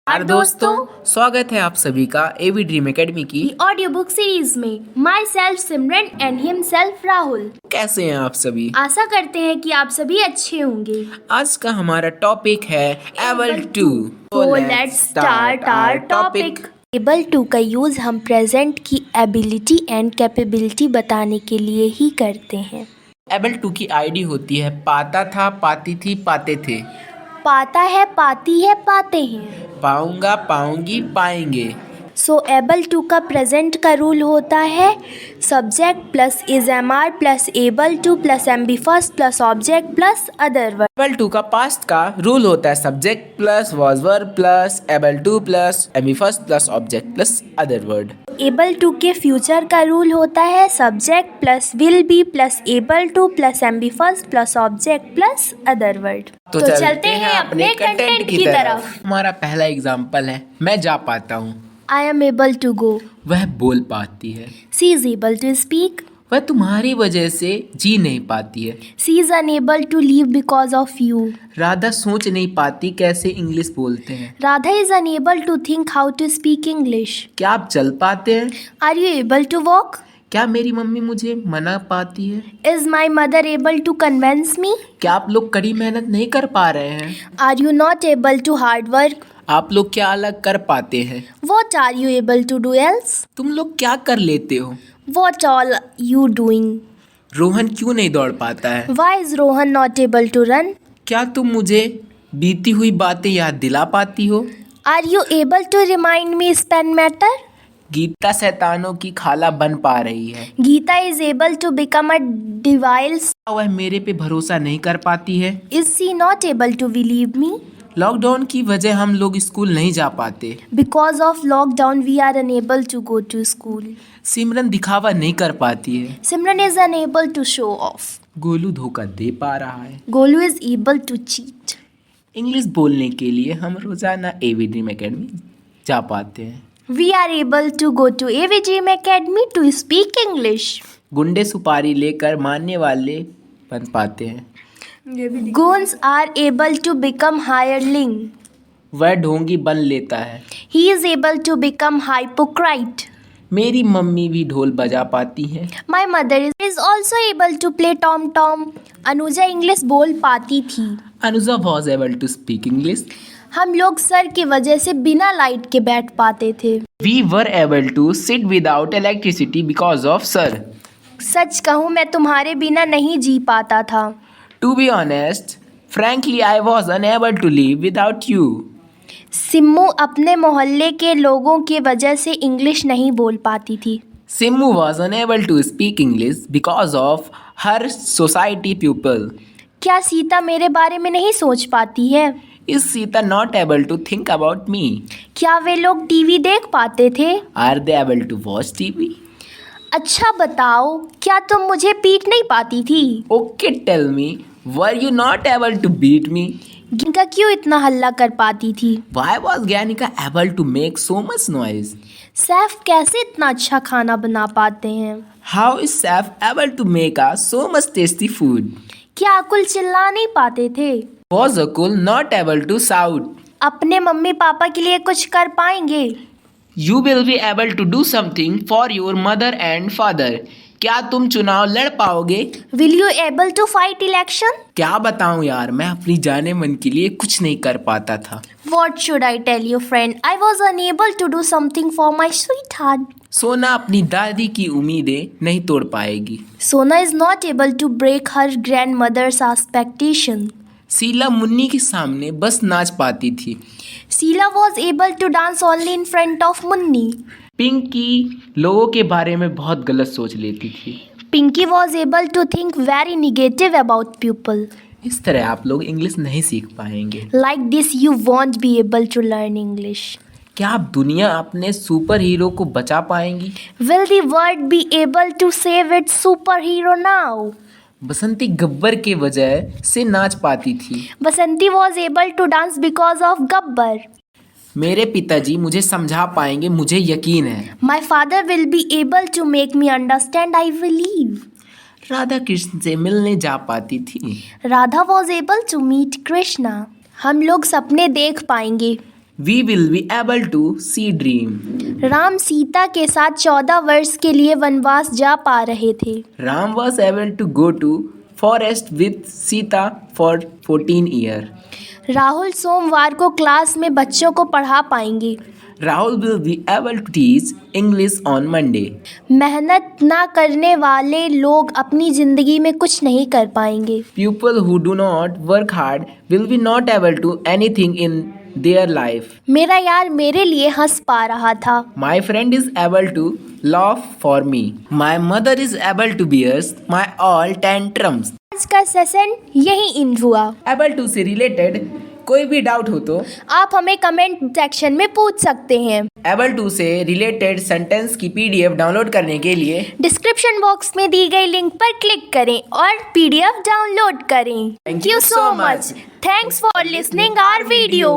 दोस्तों, स्वागत है आप सभी का एवी ड्रीम एकेडमी की ऑडियो बुक सीरीज में। My self Simran and himself Rahul. कैसे हैं आप सभी? आशा करते हैं कि आप सभी अच्छे होंगे। आज का हमारा टॉपिक है एबल टू। तो let's start our topic. Able to का यूज हम प्रेजेंट की एबिलिटी एंड कैपेबिलिटी बताने के लिए ही करते हैं। एबल टू की आईडी होती है पाता था, पाती थी, पाते थे। पाता है, पाती है, पाते हैं। पाऊंगा, पाऊंगी, पाएंगे। सो एबल टू का प्रेजेंट का रूल होता है subject plus is am are plus able to plus M B first plus object plus other verb. Able to का पास्ट का रूल होता है subject plus was verb plus able to plus M B first plus object plus other word. Able to के future का rule होता है subject plus will be plus able to plus M B first plus object plus other word. तो चलते हैं अपने content की तरफ। हमारा पहला एग्जाम्पल है मैं जा पाता हूँ। I am able to go. वह बोल पाती है। She is able to speak. वह तुम्हारी वजह से जी नहीं पाती है। She is unable to leave because of you. Radha सोच नहीं पाती कैसे इंग्लिश बोलते हैं। Radha is unable to think how to speak English. क्या आप चल पाते हैं? Are you able to walk? क्या मेरी मम्मी मुझे मना पाती है? Is my mother able to convince me? क्या आप लोग कड़ी मेहनत नहीं कर पा रहे हैं? Are you not able to hard work? आप लोग क्या अलग कर पाते हैं? What are you able to do else? तुम लोग क्या कर लेते हो? What all you doing? Rohan क्यों नहीं दौड़ पाता है? Why is Rohan not able to run? क्या तुम मुझे बीती हुई बातें याद दिला पाती हो? Are you able to remind me Spain matter? Geeta शैतानों की खाला बन पा रही है। Geeta is able to become a devils. वह मेरे पे भरोसा नहीं कर पाती है। Is she not able to believe me? Lockdown की वजह हम लोग स्कूल नहीं जा पाते। Because of lockdown we are unable to go to school. Simran दिखावा नहीं कर पाती है। Simran is unable to show off. Golu धोखा दे पा रहा है। Golu is able to cheat. English बोलने के लिए हम रोजाना एवी ड्रीम एकेडमी जा पाते हैं। We are able to go to AV Dream Academy to speak English. गुंडे सुपारी लेकर मारने वाले बन पाते हैं। Goons are able to become hireling. वह ढोंगी बन लेता है। He is able to become hypocrite. मेरी मम्मी भी ढोल बजा पाती है। My mother is also able to play tom tom. Anuja English बोल पाती थी। Anuja was able to speak English. हम लोग सर की वजह से बिना लाइट के बैठ पाते थे। We were able to sit without electricity because of sir. सच कहूँ मैं तुम्हारे बिना नहीं जी पाता था। To be honest, frankly I was unable to live without you. Simmu अपने मोहल्ले के लोगों की वजह से इंग्लिश नहीं बोल पाती थी। Simmu was unable to speak English because of her society people. क्या सीता मेरे बारे में नहीं सोच पाती है? Is Sita not able to think about me? क्या वे लोग टीवी देख पाते थे? Are they able to watch TV? अच्छा बताओ, क्या तुम मुझे पीट नहीं पाती थी? Okay, tell me, were you not able to beat me? गिनका क्यों इतना हल्ला कर पाती थी? Why was Gyanika able to make so much noise? Saif कैसे इतना अच्छा खाना बना पाते हैं? How is Saf able to make us so much tasty food? क्या अकुल चिल्ला नहीं पाते थे? Was Akul not able to shout? अपने मम्मी पापा के लिए कुछ कर पाएंगे? You will be able to do something for your mother and father. क्या तुम चुनाव लड़ पाओगे? Will you able to fight election? क्या बताऊं यार, मैं अपनी जाने मन के लिए कुछ नहीं कर पाता था। What should I tell you, friend? I was unable to do something for my sweetheart. सोना अपनी दादी की उम्मीदें नहीं तोड़ पाएगी। Sona is not able to break her grandmother's expectation. Sheila Munni के सामने बस नाच पाती थी। Sheila was able to dance only in front of Munni. Pinky लोगों के बारे में बहुत गलत सोच लेती थी। Pinky was able to think very negative about people. इस तरह आप लोग इंग्लिश नहीं सीख पाएंगे। Like this, you won't be able to learn English. क्या आप दुनिया अपने सुपर हीरो को बचा पाएंगी? Will the world be able to save its superhero now? बसंती गब्बर के वजह से नाच पाती थी। Basanti was able to dance because of Gabbar. मेरे पिताजी मुझे समझा पाएंगे, मुझे यकीन है। My father will be able to make me understand, I believe. Radha Krishna से मिलने जा पाती थी। Radha was able to meet Krishna. हम लोग सपने देख पाएंगे। we will be able to see dream. Ram Sita के साथ 14 वर्ष के लिए वनवास जा पा रहे थे। Ram was able to go to forest with Sita for 14 years. Rahul सोमवार को क्लास में बच्चों को पढ़ा पाएंगे। Rahul will be able to teach English on Monday. मेहनत ना करने वाले लोग अपनी जिंदगी में कुछ नहीं कर पाएंगे। People who do not work hard will be not able to anything in their life. मेरा यार मेरे लिए हंस पा रहा था। My friend is able to laugh for me. My mother is able to bear my all tantrums. आज का सेशन यही इन हुआ। Able to से related कोई भी डाउट हो तो आप हमें कमेंट सेक्शन में पूछ सकते हैं। एबल टू से रिलेटेड सेंटेंस की पीडीएफ डाउनलोड करने के लिए डिस्क्रिप्शन बॉक्स में दी गई लिंक पर क्लिक करें और पीडीएफ डाउनलोड करें। Thank thank you you so so much. much. Thanks for listening our video.